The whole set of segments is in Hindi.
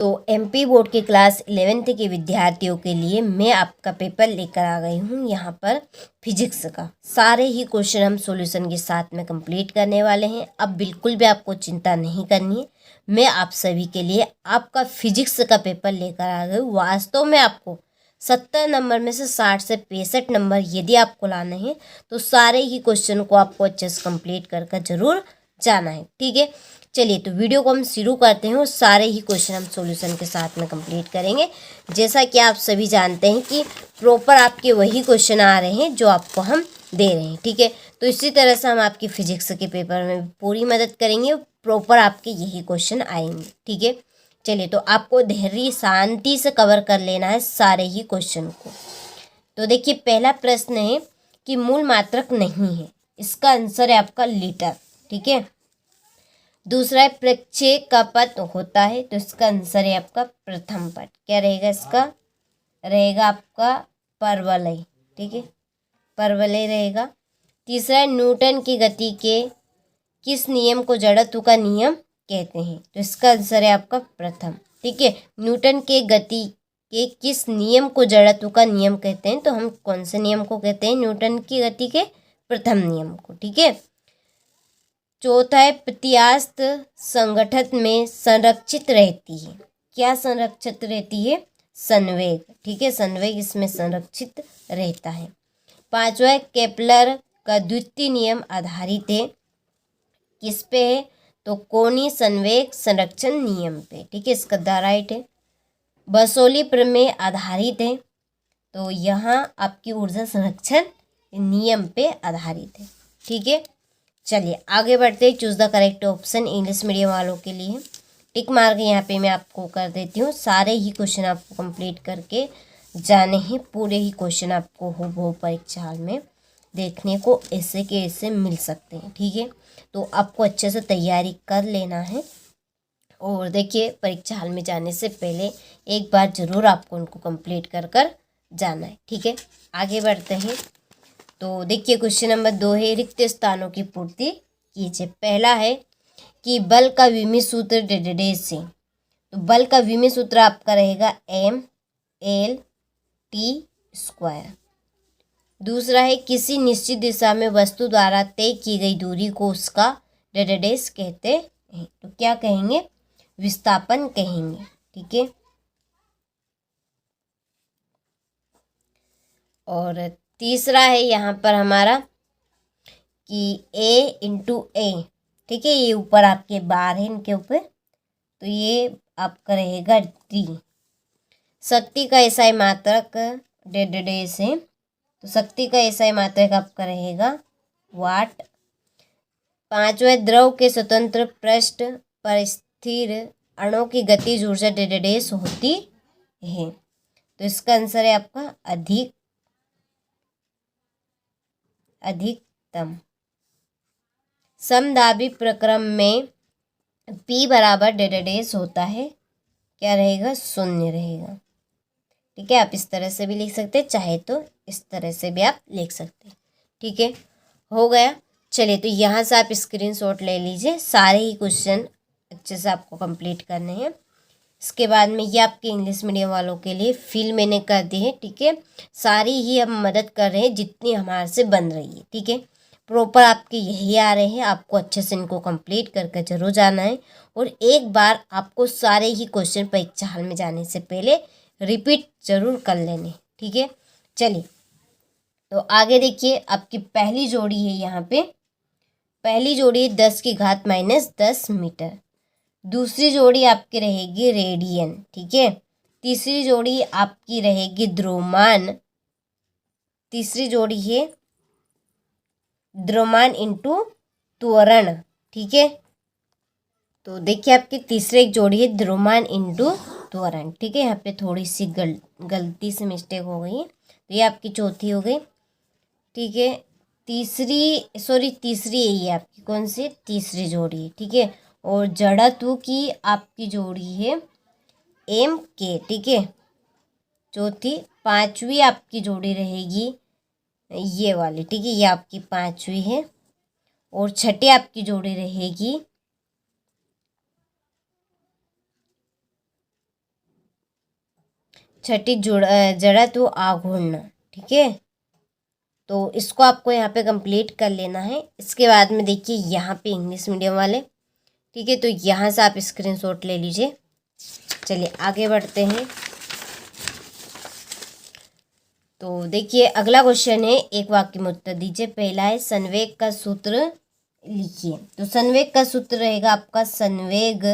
तो एमपी बोर्ड के क्लास 11th के विद्यार्थियों के लिए मैं आपका पेपर लेकर आ गई हूँ। यहाँ पर फिजिक्स का सारे ही क्वेश्चन हम सॉल्यूशन के साथ में कंप्लीट करने वाले हैं। अब बिल्कुल भी आपको चिंता नहीं करनी है। मैं आप सभी के लिए आपका फिजिक्स का पेपर लेकर आ गई हूँ। वास्तव में आपको 70 नंबर में से 60 से 65 नंबर यदि आपको लाने हैं तो सारे ही क्वेश्चन को आपको अच्छे से कंप्लीट कर जरूर जाना है। ठीक है, चलिए तो वीडियो को हम शुरू करते हैं और सारे ही क्वेश्चन हम सॉल्यूशन के साथ में कंप्लीट करेंगे। जैसा कि आप सभी जानते हैं कि प्रॉपर आपके वही क्वेश्चन आ रहे हैं जो आपको हम दे रहे हैं। ठीक है, तो इसी तरह से हम आपकी फिजिक्स के पेपर में पूरी मदद करेंगे, प्रॉपर आपके यही क्वेश्चन आएंगे। ठीक है, चलिए तो आपको धैर्य शांति से कवर कर लेना है सारे ही क्वेश्चन को। तो देखिए, पहला प्रश्न है कि मूल मात्रक नहीं है, इसका आंसर है आपका लीटर। ठीक है, दूसरा है प्रक्षेप का पद होता है, तो इसका आंसर है आपका प्रथम पद। क्या रहेगा इसका? रहेगा आपका परवलय। ठीक है, परवलय रहेगा। तीसरा है न्यूटन की गति के किस नियम को जड़त्व का नियम कहते हैं, तो इसका आंसर है आपका प्रथम। ठीक है, न्यूटन के गति के किस नियम को जड़त्व का नियम कहते हैं, तो हम कौन से नियम को कहते हैं? न्यूटन की गति के प्रथम नियम को। ठीक है, चौथा है प्रत्यास्थ संगठन में संरक्षित रहती है। क्या संरक्षित रहती है? संवेग। ठीक है, संवेग इसमें संरक्षित रहता है। पांचवा है केपलर का द्वितीय नियम आधारित है किस पे है? तो कोणीय संवेग संरक्षण नियम पे। ठीक है, इसका द राइट है। बसोली प्रमेय आधारित है, तो यहाँ आपकी ऊर्जा संरक्षण नियम पे आधारित है। ठीक है, चलिए आगे बढ़ते हैं। Choose the correct option English medium वालों के लिए टिक मार्क यहाँ पे मैं आपको कर देती हूँ। सारे ही क्वेश्चन आपको कंप्लीट करके जाने हैं। पूरे ही क्वेश्चन आपको हो परीक्षा हाल में देखने को ऐसे के ऐसे मिल सकते हैं। ठीक है, तो आपको अच्छे से तैयारी कर लेना है और देखिए परीक्षा हाल में जाने से पहले एक बार ज़रूर आपको उनको कंप्लीट कर जाना है। ठीक है, आगे बढ़ते हैं। तो देखिए क्वेश्चन नंबर 2 है रिक्त स्थानों की पूर्ति कीजिए। पहला है कि बल का विमीय सूत्र डेडेस से, तो बल का विमीय सूत्र आपका रहेगा mL/t²। दूसरा है किसी निश्चित दिशा में वस्तु द्वारा तय की गई दूरी को उसका डेडेस कहते हैं, तो क्या कहेंगे? विस्थापन कहेंगे। ठीक है, और तीसरा है यहाँ पर हमारा कि A/A। ठीक है, ये ऊपर आपके बार है इनके ऊपर, तो ये आपका रहेगा D। शक्ति का एसआई मात्रक डेडेस है, तो शक्ति का एसआई मात्रक आपका रहेगा वाट। पांचवा द्रव के स्वतंत्र पृष्ठ पर स्थिर अणु की गतिज ऊर्जा डेडेस होती है, तो इसका आंसर है आपका अधिकतम। समदाबी प्रक्रम में P बराबर डेडेस होता है, क्या रहेगा? 0 रहेगा। ठीक है, आप इस तरह से भी लिख सकते हैं, चाहे तो इस तरह से भी आप लिख सकते हैं। ठीक है, हो गया। चलिए तो यहाँ से आप स्क्रीनशॉट ले लीजिए। सारे ही क्वेश्चन अच्छे से आपको कंप्लीट करने हैं। इसके बाद में ये आपके इंग्लिश मीडियम वालों के लिए फिल मैंने कर दी है। ठीक है, सारी ही हम मदद कर रहे हैं जितनी हमारे से बन रही है। ठीक है, प्रॉपर आपके यही आ रहे हैं, आपको अच्छे से इनको कंप्लीट करके जरूर जाना है और एक बार आपको सारे ही क्वेश्चन परीक्षा हाल में जाने से पहले रिपीट जरूर कर लेने। ठीक है, चलिए तो आगे देखिए आपकी पहली जोड़ी है। यहाँ पे पहली जोड़ी है 10⁻⁻10 मीटर। दूसरी जोड़ी आपकी रहेगी रेडियन। ठीक है, तीसरी जोड़ी आपकी रहेगी द्रव्यमान। तीसरी जोड़ी है द्रव्यमान इंटू त्वरण। ठीक है, तो देखिए आपकी तीसरी एक जोड़ी है द्रव्यमान इंटू त्वरण। ठीक है, यहाँ पे थोड़ी सी गलती से मिस्टेक हो गई है, तो ये आपकी चौथी हो गई। ठीक है, तीसरी है ये आपकी कौन सी? तीसरी जोड़ी है। ठीक है, और जड़त्व की आपकी जोड़ी है mk। ठीक है, चौथी। पांचवी आपकी जोड़ी रहेगी ये वाली। ठीक है, ये आपकी पांचवी है और छठी आपकी जोड़ी रहेगी छठी जड़त व आघूर्ण। ठीक है, तो इसको आपको यहाँ पे कंप्लीट कर लेना है। इसके बाद में देखिए यहाँ पे इंग्लिश मीडियम वाले, ठीक है, तो यहाँ से आप स्क्रीनशॉट ले लीजिए। चलिए आगे बढ़ते हैं। तो देखिए अगला क्वेश्चन है, एक वाक्य में उत्तर दीजिए। पहला है संवेग का सूत्र लिखिए। तो संवेग का सूत्र रहेगा आपका संवेग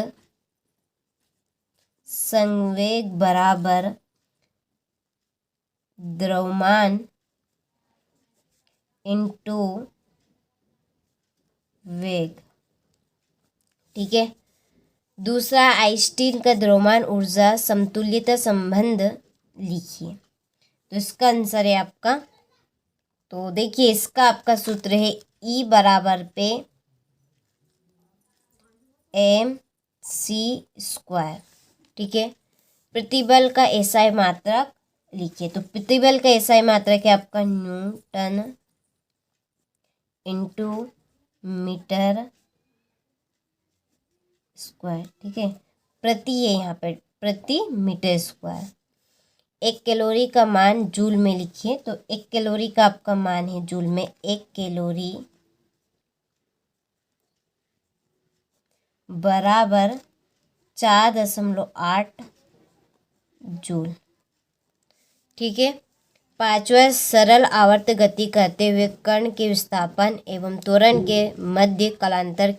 बराबर द्रव्यमान इनटू वेग। ठीक है, दूसरा आइंस्टीन का द्रव्यमान ऊर्जा समतुल्यता संबंध लिखिए। तो इसका आंसर है आपका, तो देखिए इसका आपका सूत्र है E बराबर पे mc²। ठीक है, प्रतिबल का एसआई मात्रक लिखिए। तो प्रतिबल का एसआई मात्रक है आपका न्यूटन इंटू मीटर स्क्वायर। ठीक है, प्रति है यहाँ पे, प्रति मीटर स्क्वायर। 1 कैलोरी का मान जूल में लिखिए। तो 1 कैलोरी का आपका मान है जूल में, 1 कैलोरी बराबर 4.8 जूल। ठीक है, पांचवा सरल आवर्त गति करते हुए कण के विस्थापन एवं त्वरण के मध्य कालांतर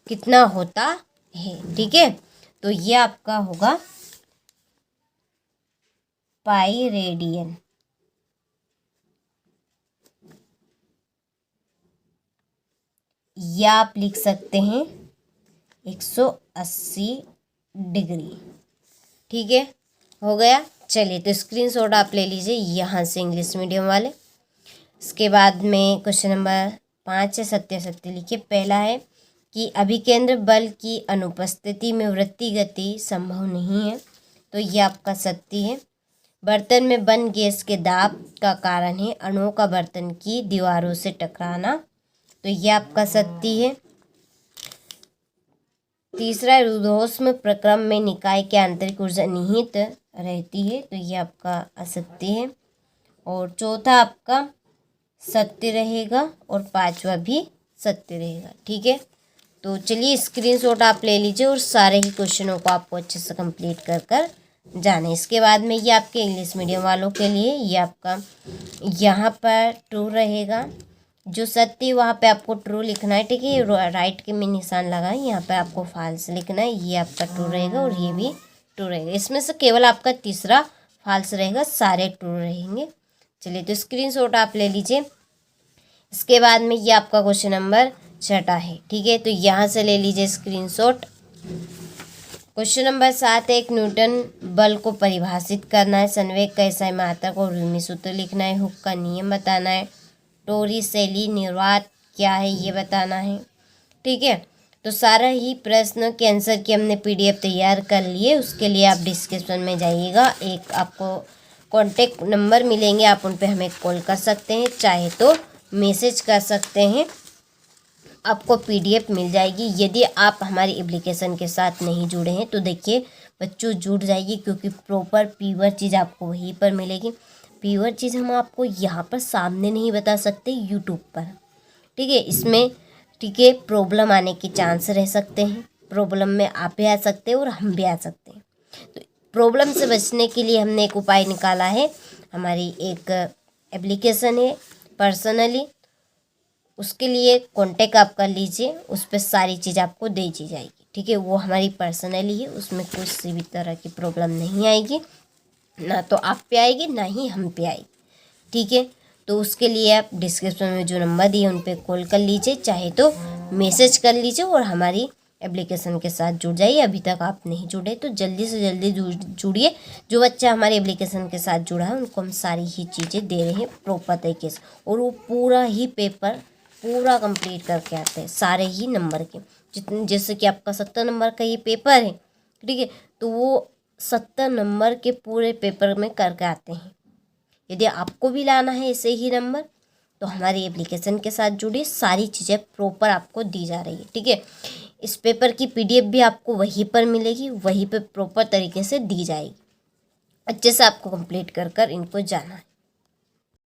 कितना होता है। ठीक है, तो ये आपका होगा पाई रेडियन। या आप लिख सकते हैं 180 डिग्री। ठीक है, हो गया। चलिए तो स्क्रीनशॉट आप ले लीजिए यहाँ से इंग्लिश मीडियम वाले। इसके बाद में क्वेश्चन नंबर 5 है, सत्यासत्य लिखिए। पहला है कि अभिकेंद्र बल की अनुपस्थिति में वृत्तीय गति संभव नहीं है। तो ये आपका सत्य है। बर्तन में बंद गैस के दाब का कारण है अणुओं का बर्तन की दीवारों से टकराना। तो ये आपका सत्य है। तीसरा, रुद्धोष्म प्रक्रम में निकाय की आंतरिक ऊर्जा निहित रहती है। तो ये आपका असत्य है। और चौथा आपका सत्य रहेगा और पांचवा भी सत्य रहेगा। ठीक है, तो चलिए स्क्रीनशॉट आप ले लीजिए और सारे ही क्वेश्चनों को आपको अच्छे से कंप्लीट कर जाने। इसके बाद में ये आपके इंग्लिश मीडियम वालों के लिए ये आपका यहाँ पर ट्रू रहेगा। जो सत्य वहाँ पे आपको ट्रू लिखना है। ठीक है, राइट के में निशान लगाए, यहाँ पे आपको फॉल्स लिखना है। ये आपका ट्रू रहेगा और ये भी ट्रू रहेगा। इसमें से केवल आपका तीसरा फॉल्स रहेगा, सारे ट्रू रहेंगे। चलिए तो स्क्रीनशॉट आप ले लीजिए। इसके बाद में ये आपका क्वेश्चन नंबर 6 है। ठीक है, तो यहाँ से ले लीजिए स्क्रीनशॉट। क्वेश्चन नंबर 7 है, एक न्यूटन बल को परिभाषित करना है। संवेग का एसआई मात्रक और रूमी सूत्र लिखना है। हुक का नियम बताना है। टोरिसेली निर्वात क्या है ये बताना है। ठीक है, तो सारा ही प्रश्न के आंसर की हमने PDF तैयार कर लिए। उसके लिए आप डिस्क्रिप्शन में जाइएगा, एक आपको कॉन्टेक्ट नंबर मिलेंगे, आप उन पे हमें कॉल कर सकते हैं, चाहे तो मैसेज कर सकते हैं, आपको PDF मिल जाएगी। यदि आप हमारी एप्लीकेशन के साथ नहीं जुड़े हैं तो देखिए बच्चों जुड़ जाइए, क्योंकि प्रॉपर प्योर चीज़ आपको वहीं पर मिलेगी। प्योर चीज़ हम आपको यहाँ पर सामने नहीं बता सकते, यूट्यूब पर। ठीक है, इसमें ठीक है प्रॉब्लम आने के चांस रह सकते हैं, प्रॉब्लम में आप भी आ सकते हैं और हम भी आ सकते हैं। तो प्रॉब्लम से बचने के लिए हमने एक उपाय निकाला है। हमारी एक एप्लीकेशन है पर्सनली, उसके लिए कांटेक्ट आप कर लीजिए, उस पर सारी चीज़ आपको दे दी जाएगी। ठीक है, वो हमारी पर्सनली है, उसमें किसी भी तरह की प्रॉब्लम नहीं आएगी, ना तो आप पे आएगी ना ही हम पे आएगी। ठीक है, तो उसके लिए आप डिस्क्रिप्शन में जो नंबर दिए उन पर कॉल कर लीजिए, चाहे तो मैसेज कर लीजिए और हमारी एप्लीकेशन के साथ जुड़ जाइए। अभी तक आप नहीं जुड़े तो जल्दी से जल्दी जुड़िए। जो बच्चा हमारे एप्लीकेशन के साथ जुड़ा है उनको हम सारी ही चीज़ें दे रहे हैं प्रॉपर तरीके से, और वो पूरा ही पेपर पूरा कंप्लीट करके आते हैं, सारे ही नंबर के। जितने जैसे कि आपका 70 नंबर का ये पेपर है, ठीक है, तो वो 70 नंबर के पूरे पेपर में करके आते हैं। यदि आपको भी लाना है ऐसे ही नंबर तो हमारी एप्लीकेशन के साथ जुड़िए, सारी चीज़ें प्रॉपर आपको दी जा रही है। ठीक है, इस पेपर की PDF भी आपको वहीं पर मिलेगी, वहीं पर प्रॉपर तरीके से दी जाएगी। अच्छे से आपको कंप्लीट कर कर इनको जाना है।